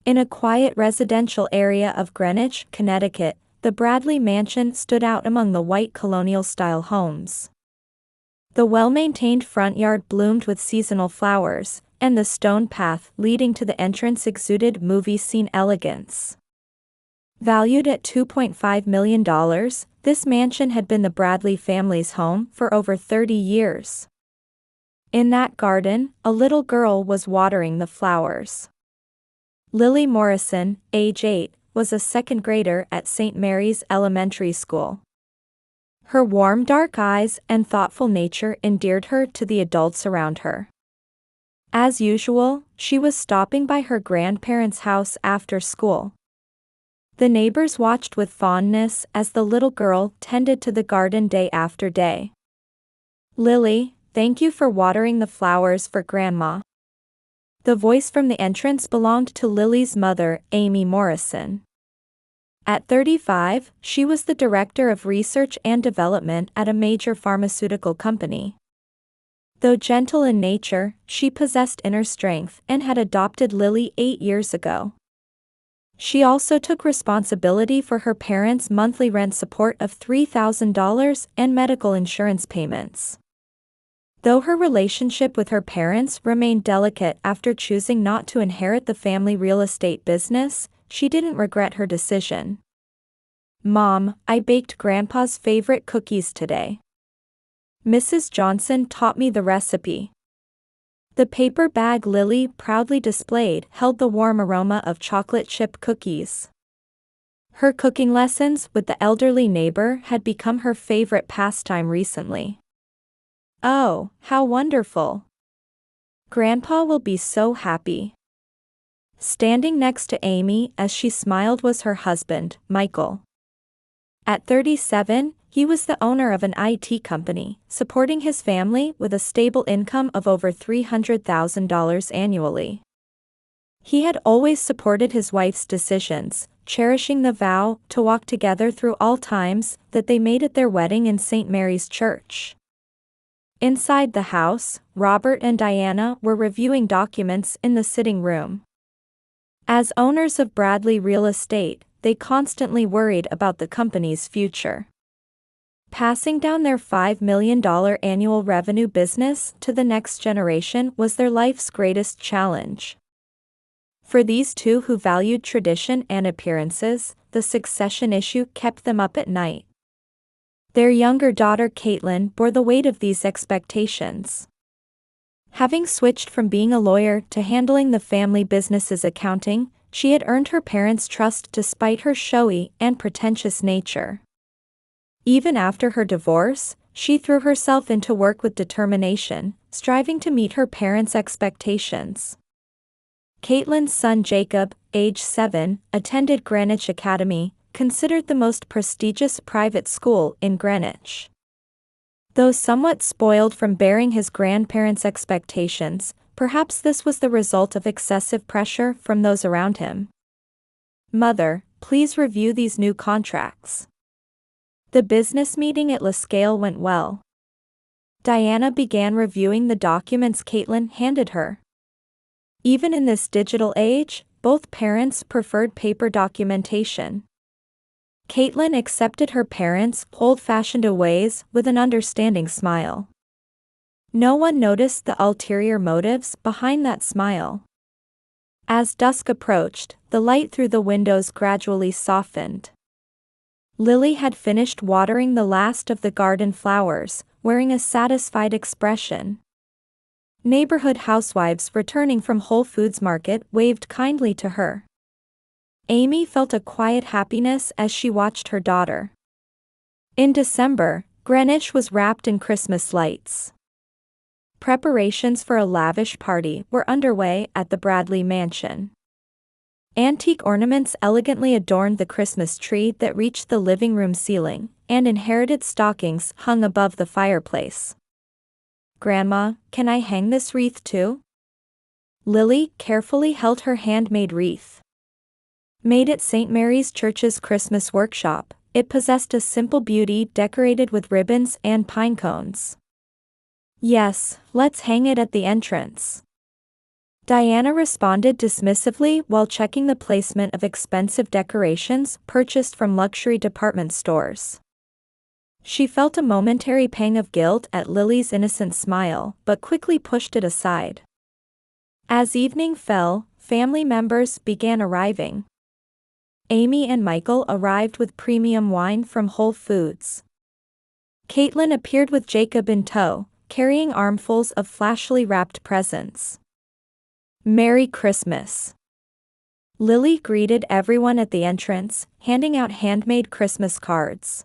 In a quiet residential area of Greenwich, Connecticut, the Bradley Mansion stood out among the white colonial-style homes. The well-maintained front yard bloomed with seasonal flowers, and the stone path leading to the entrance exuded movie scene elegance. Valued at $2.5 million, this mansion had been the Bradley family's home for over 30 years. In that garden, a little girl was watering the flowers. Lily Morrison, age 8, was a second grader at St. Mary's Elementary School. Her warm dark eyes and thoughtful nature endeared her to the adults around her. As usual, she was stopping by her grandparents' house after school. The neighbors watched with fondness as the little girl tended to the garden day after day. "Lily, thank you for watering the flowers for Grandma." The voice from the entrance belonged to Lily's mother, Amy Morrison. At 35, she was the director of research and development at a major pharmaceutical company. Though gentle in nature, she possessed inner strength and had adopted Lily 8 years ago. She also took responsibility for her parents' monthly rent support of $3,000 and medical insurance payments. Though her relationship with her parents remained delicate after choosing not to inherit the family real estate business, she didn't regret her decision. "Mom, I baked Grandpa's favorite cookies today. Mrs. Johnson taught me the recipe." The paper bag Lily proudly displayed held the warm aroma of chocolate chip cookies. Her cooking lessons with the elderly neighbor had become her favorite pastime recently. "Oh, how wonderful! Grandpa will be so happy." Standing next to Amy as she smiled was her husband, Michael. At 37, he was the owner of an IT company, supporting his family with a stable income of over $300,000 annually. He had always supported his wife's decisions, cherishing the vow to walk together through all times that they made at their wedding in St. Mary's Church. Inside the house, Robert and Diana were reviewing documents in the sitting room. As owners of Bradley Real Estate, they constantly worried about the company's future. Passing down their $5 million annual revenue business to the next generation was their life's greatest challenge. For these two who valued tradition and appearances, the succession issue kept them up at night. Their younger daughter Caitlin bore the weight of these expectations. Having switched from being a lawyer to handling the family business's accounting, she had earned her parents' trust despite her showy and pretentious nature. Even after her divorce, she threw herself into work with determination, striving to meet her parents' expectations. Caitlin's son Jacob, age 7, attended Greenwich Academy, considered the most prestigious private school in Greenwich. Though somewhat spoiled from bearing his grandparents' expectations, perhaps this was the result of excessive pressure from those around him. "Mother, please review these new contracts." The business meeting at Lascales went well. Diana began reviewing the documents Caitlin handed her. Even in this digital age, both parents preferred paper documentation. Caitlin accepted her parents' old-fashioned ways with an understanding smile. No one noticed the ulterior motives behind that smile. As dusk approached, the light through the windows gradually softened. Lily had finished watering the last of the garden flowers, wearing a satisfied expression. Neighborhood housewives returning from Whole Foods Market waved kindly to her. Amy felt a quiet happiness as she watched her daughter. In December, Greenwich was wrapped in Christmas lights. Preparations for a lavish party were underway at the Bradley Mansion. Antique ornaments elegantly adorned the Christmas tree that reached the living room ceiling, and inherited stockings hung above the fireplace. "Grandma, can I hang this wreath too?" Lily carefully held her handmade wreath. Made at St. Mary's Church's Christmas workshop, it possessed a simple beauty decorated with ribbons and pine cones. "Yes, let's hang it at the entrance." Diana responded dismissively while checking the placement of expensive decorations purchased from luxury department stores. She felt a momentary pang of guilt at Lily's innocent smile, but quickly pushed it aside. As evening fell, family members began arriving. Amy and Michael arrived with premium wine from Whole Foods. Caitlin appeared with Jacob in tow, carrying armfuls of flashily wrapped presents. Merry Christmas! Lily greeted everyone at the entrance, handing out handmade Christmas cards.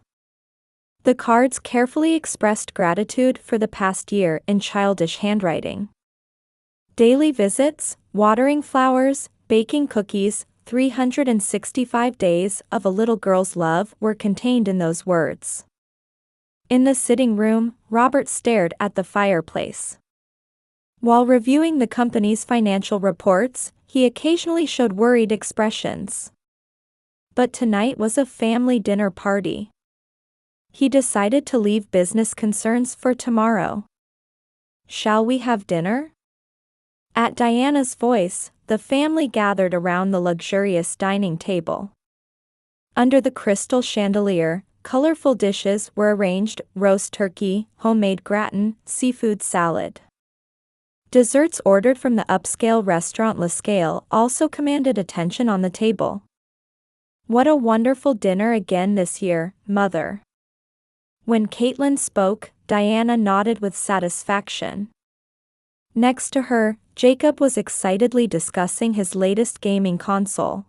The cards carefully expressed gratitude for the past year in childish handwriting. Daily visits, watering flowers, baking cookies, 365 days of a little girl's love were contained in those words. In the sitting room, Robert stared at the fireplace. While reviewing the company's financial reports, he occasionally showed worried expressions. But tonight was a family dinner party. He decided to leave business concerns for tomorrow. "Shall we have dinner?" At Diana's voice, the family gathered around the luxurious dining table. Under the crystal chandelier, colorful dishes were arranged: roast turkey, homemade gratin, seafood salad. Desserts ordered from the upscale restaurant La Scale also commanded attention on the table. "What a wonderful dinner again this year, Mother." When Caitlin spoke, Diana nodded with satisfaction. Next to her, Jacob was excitedly discussing his latest gaming console.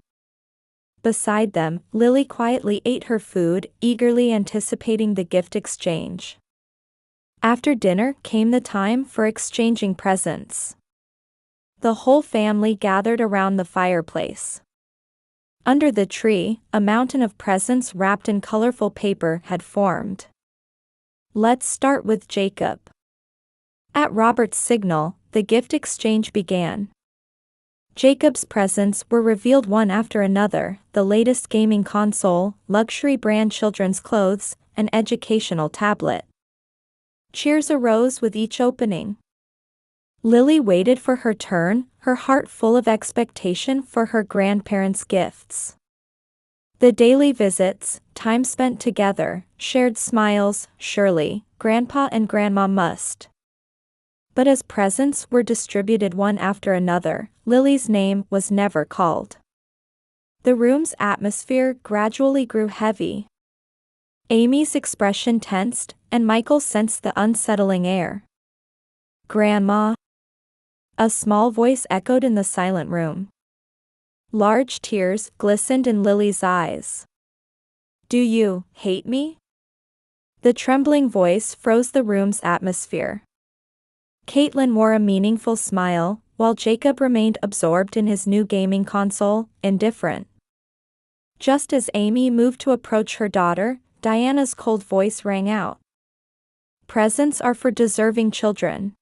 Beside them, Lily quietly ate her food, eagerly anticipating the gift exchange. After dinner came the time for exchanging presents. The whole family gathered around the fireplace. Under the tree, a mountain of presents wrapped in colorful paper had formed. "Let's start with Jacob." At Robert's signal, the gift exchange began. Jacob's presents were revealed one after another: the latest gaming console, luxury brand children's clothes, an educational tablet. Cheers arose with each opening. Lily waited for her turn, her heart full of expectation for her grandparents' gifts. The daily visits, time spent together, shared smiles: surely, Grandpa and Grandma must. But as presents were distributed one after another, Lily's name was never called. The room's atmosphere gradually grew heavy. Amy's expression tensed, and Michael sensed the unsettling air. "Grandma?" A small voice echoed in the silent room. Large tears glistened in Lily's eyes. "Do you hate me?" The trembling voice froze the room's atmosphere. Caitlin wore a meaningful smile, while Jacob remained absorbed in his new gaming console, indifferent. Just as Amy moved to approach her daughter, Diana's cold voice rang out. "Presents are for deserving children."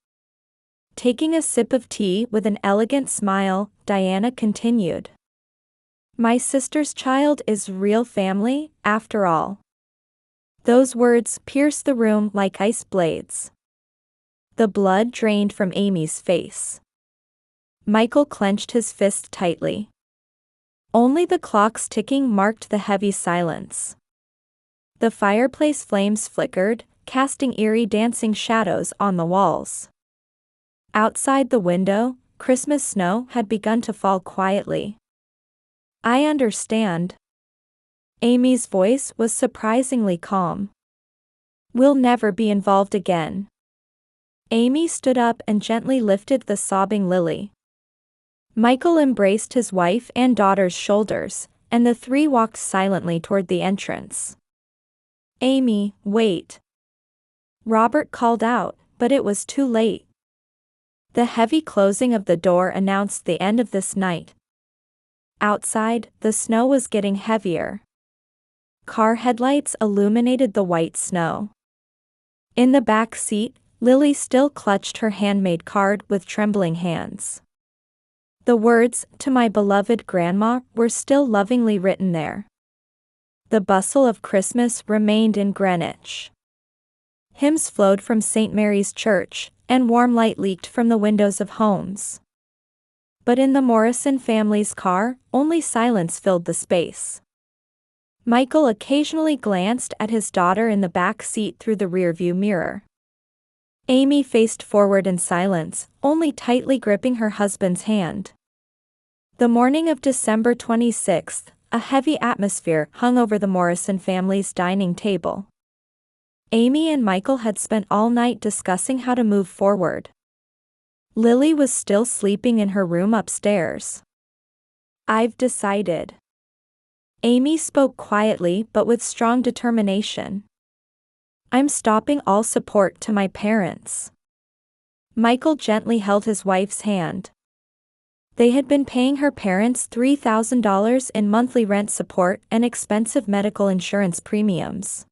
Taking a sip of tea with an elegant smile, Diana continued. "My sister's child is real family, after all." Those words pierced the room like ice blades. The blood drained from Amy's face. Michael clenched his fist tightly. Only the clock's ticking marked the heavy silence. The fireplace flames flickered, casting eerie dancing shadows on the walls. Outside the window, Christmas snow had begun to fall quietly. "I understand." Amy's voice was surprisingly calm. "We'll never be involved again." Amy stood up and gently lifted the sobbing Lily. Michael embraced his wife and daughter's shoulders, and the three walked silently toward the entrance. "Amy, wait." Robert called out, but it was too late. The heavy closing of the door announced the end of this night. Outside, the snow was getting heavier. Car headlights illuminated the white snow. In the back seat, Lily still clutched her handmade card with trembling hands. The words, "To my beloved Grandma," were still lovingly written there. The bustle of Christmas remained in Greenwich. Hymns flowed from St. Mary's Church, and warm light leaked from the windows of homes. But in the Morrison family's car, only silence filled the space. Michael occasionally glanced at his daughter in the back seat through the rearview mirror. Amy faced forward in silence, only tightly gripping her husband's hand. The morning of December 26th, a heavy atmosphere hung over the Morrison family's dining table. Amy and Michael had spent all night discussing how to move forward. Lily was still sleeping in her room upstairs. "I've decided." Amy spoke quietly but with strong determination. "I'm stopping all support to my parents." Michael gently held his wife's hand. They had been paying her parents $3,000 in monthly rent support and expensive medical insurance premiums.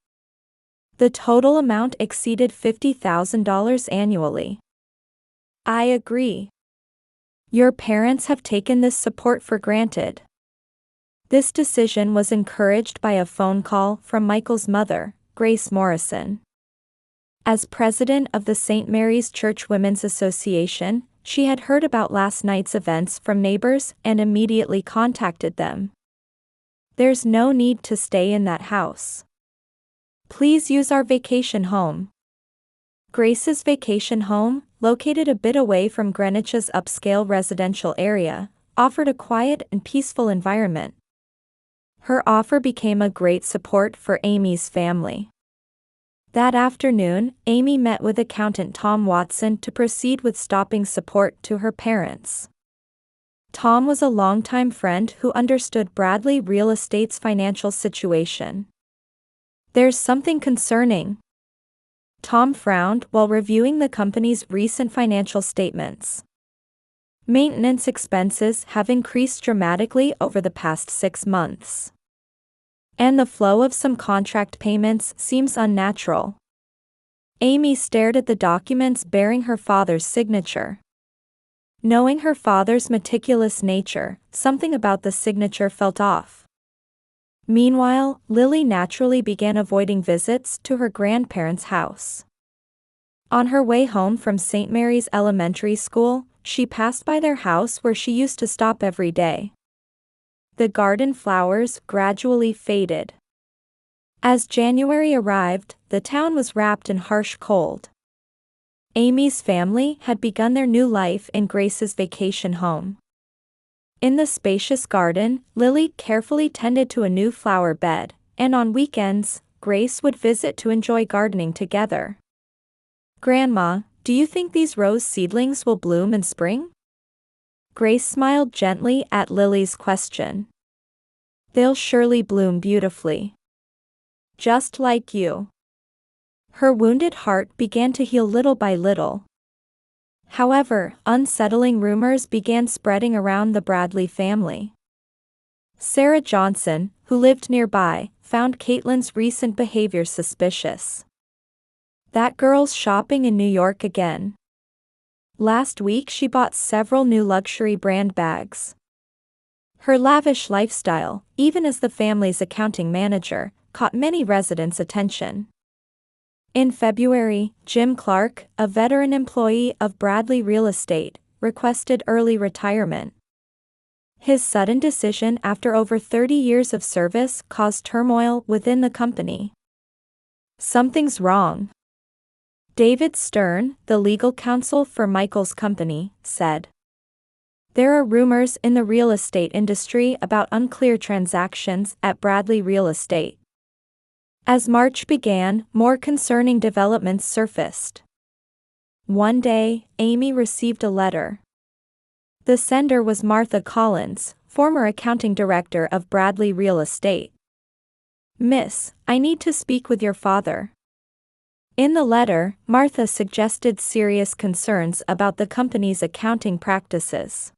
The total amount exceeded $50,000 annually. "I agree. Your parents have taken this support for granted." This decision was encouraged by a phone call from Michael's mother, Grace Morrison. As president of the St. Mary's Church Women's Association, she had heard about last night's events from neighbors and immediately contacted them. "There's no need to stay in that house. Please use our vacation home." Grace's vacation home, located a bit away from Greenwich's upscale residential area, offered a quiet and peaceful environment. Her offer became a great support for Amy's family. That afternoon, Amy met with accountant Tom Watson to proceed with stopping support to her parents. Tom was a longtime friend who understood Bradley Real Estate's financial situation. "There's something concerning." Tom frowned while reviewing the company's recent financial statements. Maintenance expenses have increased dramatically over the past 6 months. And the flow of some contract payments seems unnatural. Amy stared at the documents bearing her father's signature. Knowing her father's meticulous nature, something about the signature felt off. Meanwhile, Lily naturally began avoiding visits to her grandparents' house. On her way home from St. Mary's Elementary School, she passed by their house where she used to stop every day. The garden flowers gradually faded. As January arrived, the town was wrapped in harsh cold. Amy's family had begun their new life in Grace's vacation home. In the spacious garden, Lily carefully tended to a new flower bed, and on weekends, Grace would visit to enjoy gardening together. "Grandma, do you think these rose seedlings will bloom in spring?" Grace smiled gently at Lily's question. "They'll surely bloom beautifully. Just like you." Her wounded heart began to heal little by little. However, unsettling rumors began spreading around the Bradley family. Sarah Johnson, who lived nearby, found Caitlin's recent behavior suspicious. "That girl's shopping in New York again. Last week she bought several new luxury brand bags." Her lavish lifestyle, even as the family's accounting manager, caught many residents' attention. In February, Jim Clark, a veteran employee of Bradley Real Estate, requested early retirement. His sudden decision after over 30 years of service caused turmoil within the company. "Something's wrong." David Stern, the legal counsel for Michael's company, said. "There are rumors in the real estate industry about unclear transactions at Bradley Real Estate." As March began, more concerning developments surfaced. One day, Amy received a letter. The sender was Martha Collins, former accounting director of Bradley Real Estate. "Miss, I need to speak with your father." In the letter, Martha suggested serious concerns about the company's accounting practices.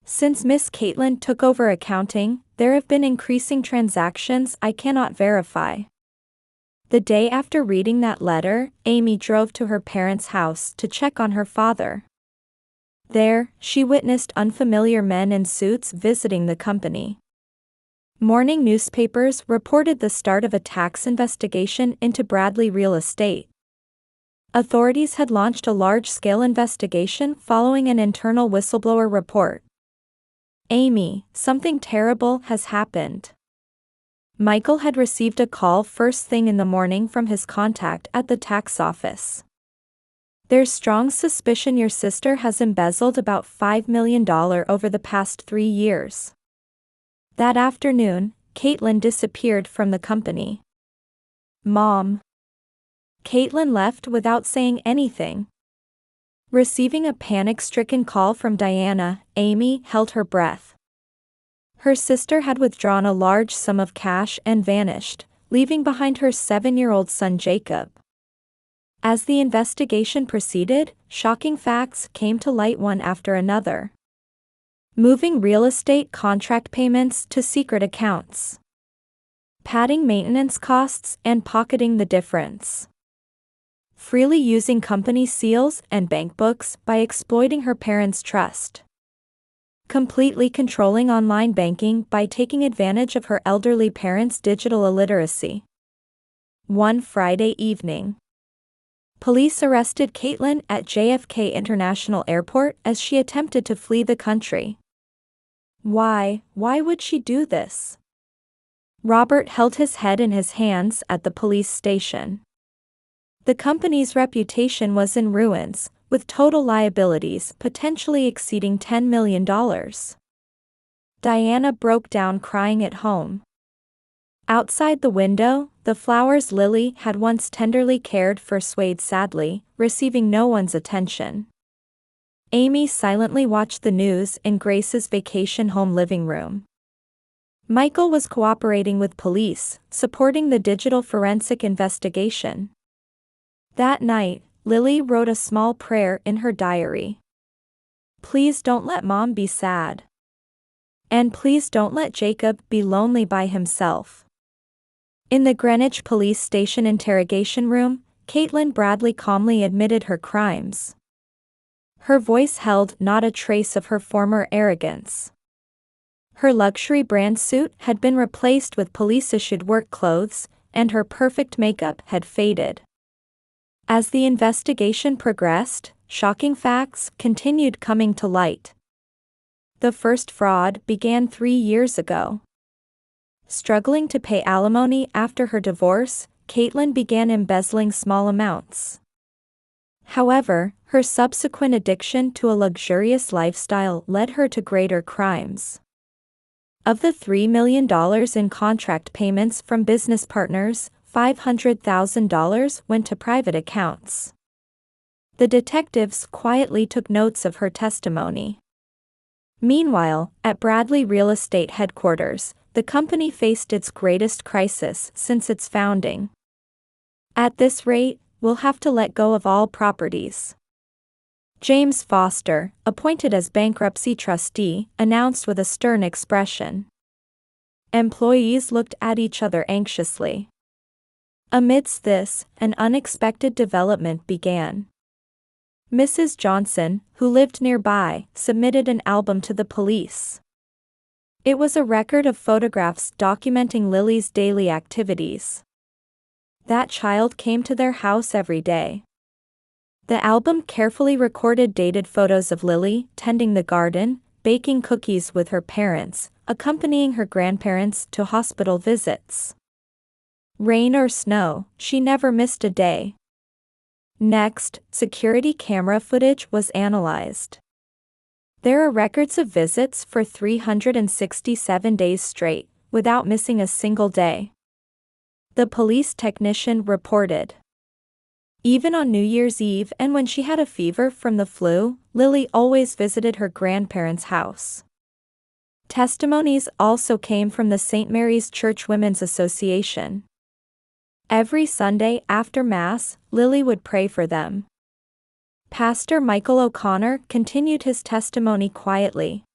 "Since Miss Caitlin took over accounting, there have been increasing transactions I cannot verify." The day after reading that letter, Amy drove to her parents' house to check on her father. There, she witnessed unfamiliar men in suits visiting the company. Morning newspapers reported the start of a tax investigation into Bradley Real Estate. Authorities had launched a large-scale investigation following an internal whistleblower report. Amy, something terrible has happened. Michael had received a call first thing in the morning from his contact at the tax office. There's strong suspicion your sister has embezzled about $5 million over the past 3 years. That afternoon, Caitlin disappeared from the company. Mom. Caitlin left without saying anything. Receiving a panic-stricken call from Diana, Amy held her breath. Her sister had withdrawn a large sum of cash and vanished, leaving behind her 7-year-old son Jacob. As the investigation proceeded, shocking facts came to light one after another. Moving real estate contract payments to secret accounts. Padding maintenance costs and pocketing the difference. Freely using company seals and bank books by exploiting her parents' trust. Completely controlling online banking by taking advantage of her elderly parents' digital illiteracy. One Friday evening, police arrested Caitlin at JFK International Airport as she attempted to flee the country. Why would she do this? Robert held his head in his hands at the police station. The company's reputation was in ruins, with total liabilities potentially exceeding $10 million. Diana broke down crying at home. Outside the window, the flowers Lily had once tenderly cared for swayed sadly, receiving no one's attention. Amy silently watched the news in Grace's vacation home living room. Michael was cooperating with police, supporting the digital forensic investigation. That night, Lily wrote a small prayer in her diary. Please don't let Mom be sad. And please don't let Jacob be lonely by himself. In the Greenwich Police Station interrogation room, Caitlin Bradley calmly admitted her crimes. Her voice held not a trace of her former arrogance. Her luxury brand suit had been replaced with police-issued work clothes, and her perfect makeup had faded. As the investigation progressed, shocking facts continued coming to light. The first fraud began 3 years ago. Struggling to pay alimony after her divorce, Caitlin began embezzling small amounts. However, her subsequent addiction to a luxurious lifestyle led her to greater crimes. Of the $3 million in contract payments from business partners, $500,000 went to private accounts. The detectives quietly took notes of her testimony. Meanwhile, at Bradley Real Estate headquarters, the company faced its greatest crisis since its founding. At this rate, we'll have to let go of all properties. James Foster, appointed as bankruptcy trustee, announced with a stern expression. Employees looked at each other anxiously. Amidst this, an unexpected development began. Mrs. Johnson, who lived nearby, submitted an album to the police. It was a record of photographs documenting Lily's daily activities. That child came to their house every day. The album carefully recorded dated photos of Lily tending the garden, baking cookies with her parents, accompanying her grandparents to hospital visits. Rain or snow, she never missed a day. Next, security camera footage was analyzed. There are records of visits for 367 days straight, without missing a single day. The police technician reported. Even on New Year's Eve and when she had a fever from the flu, Lily always visited her grandparents' house. Testimonies also came from the St. Mary's Church Women's Association. Every Sunday after Mass, Lily would pray for them. Pastor Michael O'Connor continued his testimony quietly.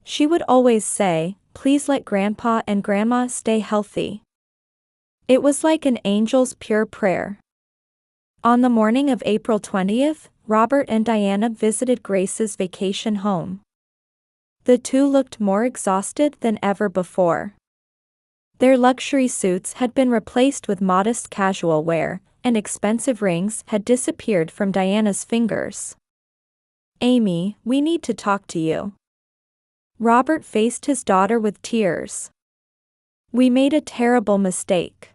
She would always say, "Please let Grandpa and Grandma stay healthy." It was like an angel's pure prayer. On the morning of April 20th, Robert and Diana visited Grace's vacation home. The two looked more exhausted than ever before. Their luxury suits had been replaced with modest casual wear, and expensive rings had disappeared from Diana's fingers. "Amy, we need to talk to you." Robert faced his daughter with tears. "We made a terrible mistake,"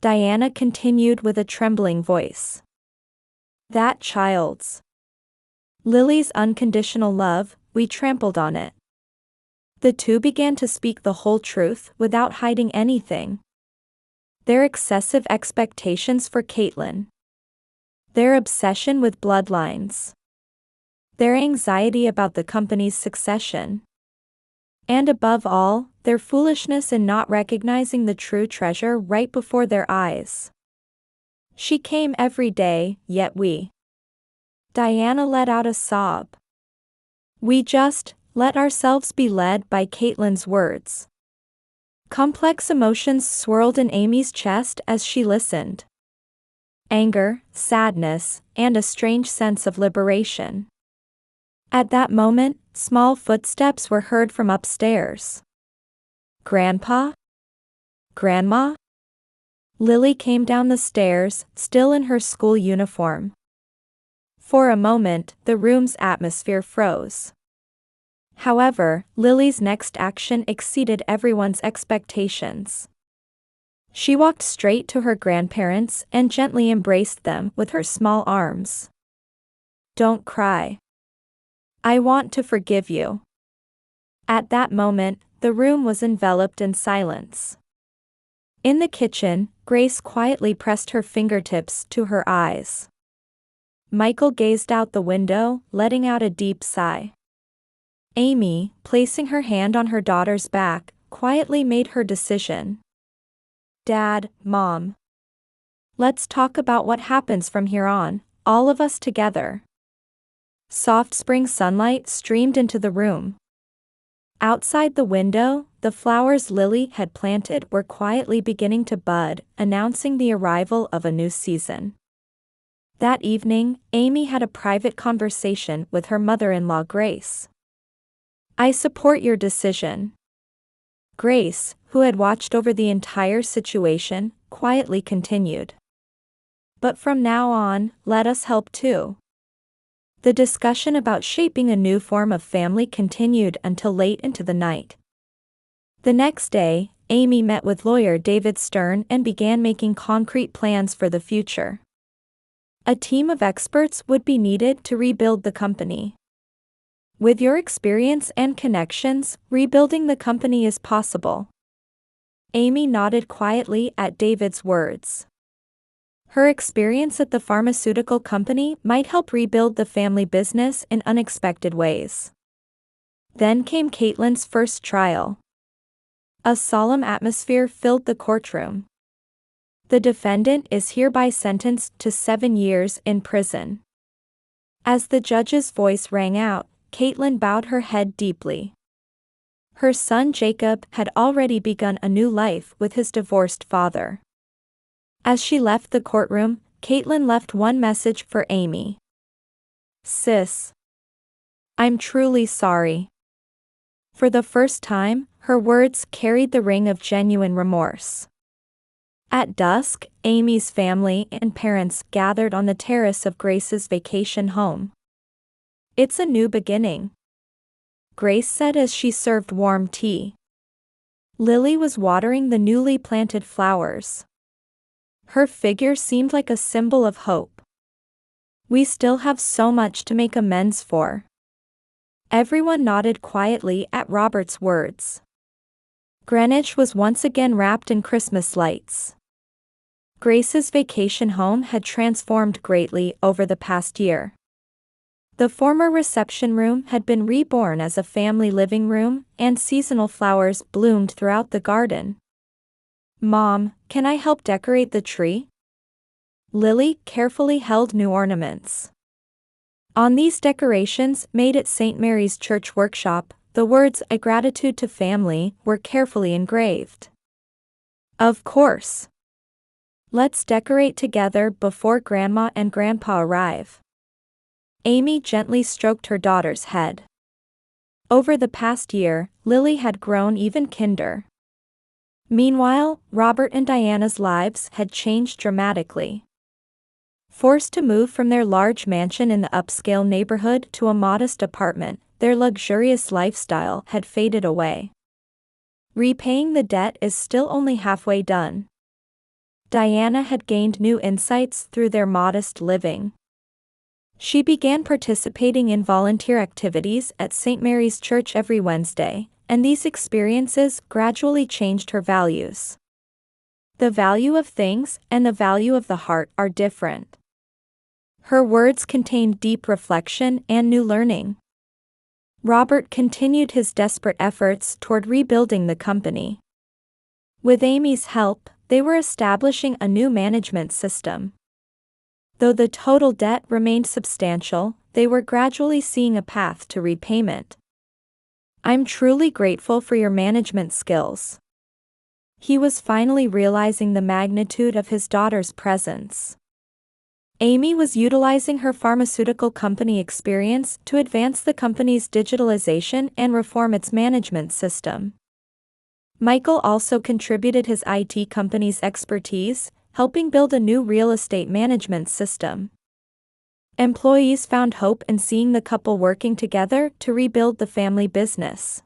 Diana continued with a trembling voice. "That child's Lily's unconditional love, we trampled on it." The two began to speak the whole truth without hiding anything. Their excessive expectations for Caitlin. Their obsession with bloodlines. Their anxiety about the company's succession. And above all, their foolishness in not recognizing the true treasure right before their eyes. "She came every day, yet we..." Diana let out a sob. "We just let ourselves be led by Caitlin's words." Complex emotions swirled in Amy's chest as she listened. Anger, sadness, and a strange sense of liberation. At that moment, small footsteps were heard from upstairs. "Grandpa? Grandma?" Lily came down the stairs, still in her school uniform. For a moment, the room's atmosphere froze. However, Lily's next action exceeded everyone's expectations. She walked straight to her grandparents and gently embraced them with her small arms. "Don't cry. I want to forgive you." At that moment, the room was enveloped in silence. In the kitchen, Grace quietly pressed her fingertips to her eyes. Michael gazed out the window, letting out a deep sigh. Amy, placing her hand on her daughter's back, quietly made her decision. "Dad, Mom. Let's talk about what happens from here on, all of us together." Soft spring sunlight streamed into the room. Outside the window, the flowers Lily had planted were quietly beginning to bud, announcing the arrival of a new season. That evening, Amy had a private conversation with her mother-in-law Grace. "I support your decision." Grace, who had watched over the entire situation, quietly continued. "But from now on, let us help too." The discussion about shaping a new form of family continued until late into the night. The next day, Amy met with lawyer David Stern and began making concrete plans for the future. A team of experts would be needed to rebuild the company. "With your experience and connections, rebuilding the company is possible." Amy nodded quietly at David's words. Her experience at the pharmaceutical company might help rebuild the family business in unexpected ways. Then came Caitlin's first trial. A solemn atmosphere filled the courtroom. "The defendant is hereby sentenced to 7 years in prison." As the judge's voice rang out, Caitlin bowed her head deeply. Her son Jacob had already begun a new life with his divorced father. As she left the courtroom, Caitlin left one message for Amy. "Sis. I'm truly sorry." For the first time, her words carried the ring of genuine remorse. At dusk, Amy's family and parents gathered on the terrace of Grace's vacation home. "It's a new beginning," Grace said as she served warm tea. Lily was watering the newly planted flowers. Her figure seemed like a symbol of hope. "We still have so much to make amends for." Everyone nodded quietly at Robert's words. Greenwich was once again wrapped in Christmas lights. Grace's vacation home had transformed greatly over the past year. The former reception room had been reborn as a family living room, and seasonal flowers bloomed throughout the garden. "Mom, can I help decorate the tree?" Lily carefully held new ornaments. On these decorations made at St. Mary's Church Workshop, the words "A Gratitude to Family" were carefully engraved. "Of course. Let's decorate together before Grandma and Grandpa arrive." Amy gently stroked her daughter's head. Over the past year, Lily had grown even kinder. Meanwhile, Robert and Diana's lives had changed dramatically. Forced to move from their large mansion in the upscale neighborhood to a modest apartment, their luxurious lifestyle had faded away. Repaying the debt is still only halfway done. Diana had gained new insights through their modest living. She began participating in volunteer activities at St. Mary's Church every Wednesday, and these experiences gradually changed her values. The value of things and the value of the heart are different. Her words contained deep reflection and new learning. Robert continued his desperate efforts toward rebuilding the company. With Amy's help, they were establishing a new management system. Though the total debt remained substantial, they were gradually seeing a path to repayment. "I'm truly grateful for your management skills." He was finally realizing the magnitude of his daughter's presence. Amy was utilizing her pharmaceutical company experience to advance the company's digitalization and reform its management system. Michael also contributed his IT company's expertise, helping build a new real estate management system. Employees found hope in seeing the couple working together to rebuild the family business.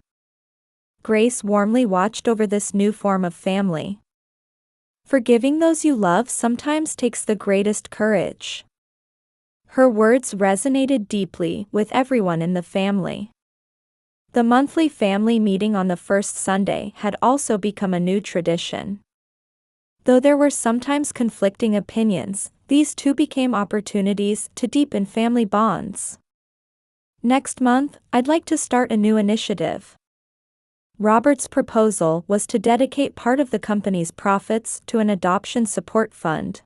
Grace warmly watched over this new form of family. Forgiving those you love sometimes takes the greatest courage. Her words resonated deeply with everyone in the family. The monthly family meeting on the first Sunday had also become a new tradition. Though there were sometimes conflicting opinions, these two became opportunities to deepen family bonds. "Next month, I'd like to start a new initiative." Robert's proposal was to dedicate part of the company's profits to an adoption support fund.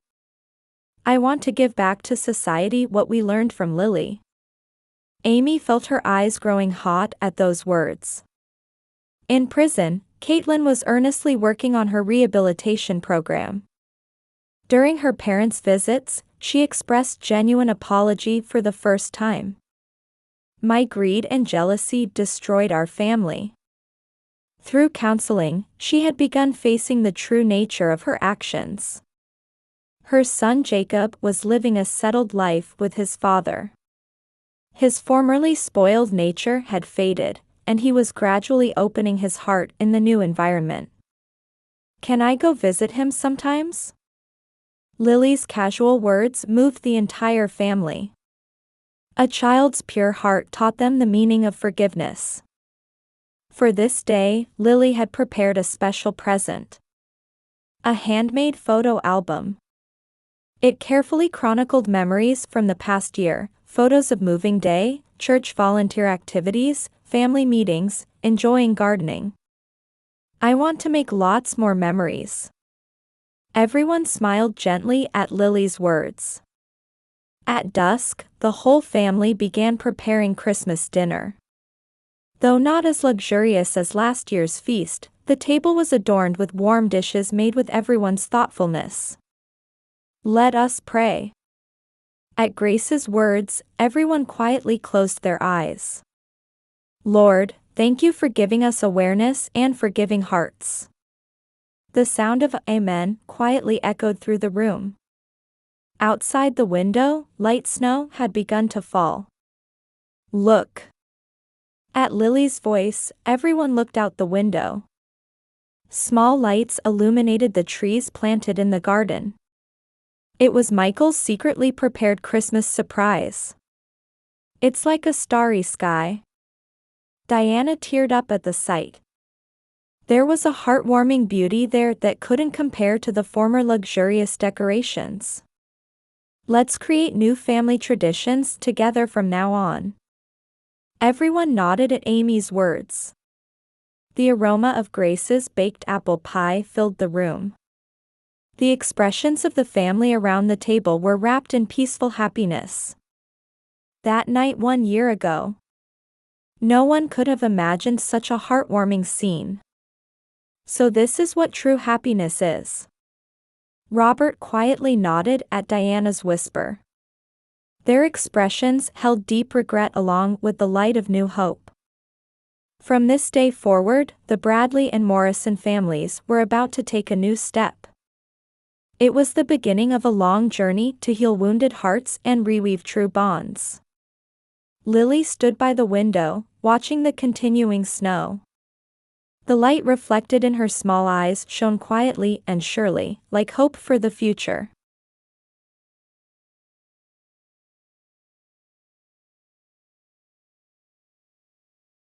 "I want to give back to society what we learned from Lily." Amy felt her eyes growing hot at those words. In prison, Caitlin was earnestly working on her rehabilitation program. During her parents' visits, she expressed genuine apology for the first time. "My greed and jealousy destroyed our family." Through counseling, she had begun facing the true nature of her actions. Her son Jacob was living a settled life with his father. His formerly spoiled nature had faded, and he was gradually opening his heart in the new environment. "Can I go visit him sometimes?" Lily's casual words moved the entire family. A child's pure heart taught them the meaning of forgiveness. For this day, Lily had prepared a special present. A handmade photo album. It carefully chronicled memories from the past year, photos of moving day, church volunteer activities, family meetings, enjoying gardening. "I want to make lots more memories." Everyone smiled gently at Lily's words. At dusk, the whole family began preparing Christmas dinner. Though not as luxurious as last year's feast, the table was adorned with warm dishes made with everyone's thoughtfulness. "Let us pray." At Grace's words, everyone quietly closed their eyes. "Lord, thank you for giving us awareness and forgiving hearts." The sound of "Amen" quietly echoed through the room. Outside the window, light snow had begun to fall. "Look." At Lily's voice, everyone looked out the window. Small lights illuminated the trees planted in the garden. It was Michael's secretly prepared Christmas surprise. "It's like a starry sky." Diana teared up at the sight. There was a heartwarming beauty there that couldn't compare to the former luxurious decorations. "Let's create new family traditions together from now on." Everyone nodded at Amy's words. The aroma of Grace's baked apple pie filled the room. The expressions of the family around the table were wrapped in peaceful happiness. That night 1 year ago, no one could have imagined such a heartwarming scene. So this is what true happiness is. Robert quietly nodded at Diana's whisper. Their expressions held deep regret along with the light of new hope. From this day forward, the Bradley and Morrison families were about to take a new step. It was the beginning of a long journey to heal wounded hearts and reweave true bonds. Lily stood by the window, watching the continuing snow. The light reflected in her small eyes shone quietly and surely, like hope for the future.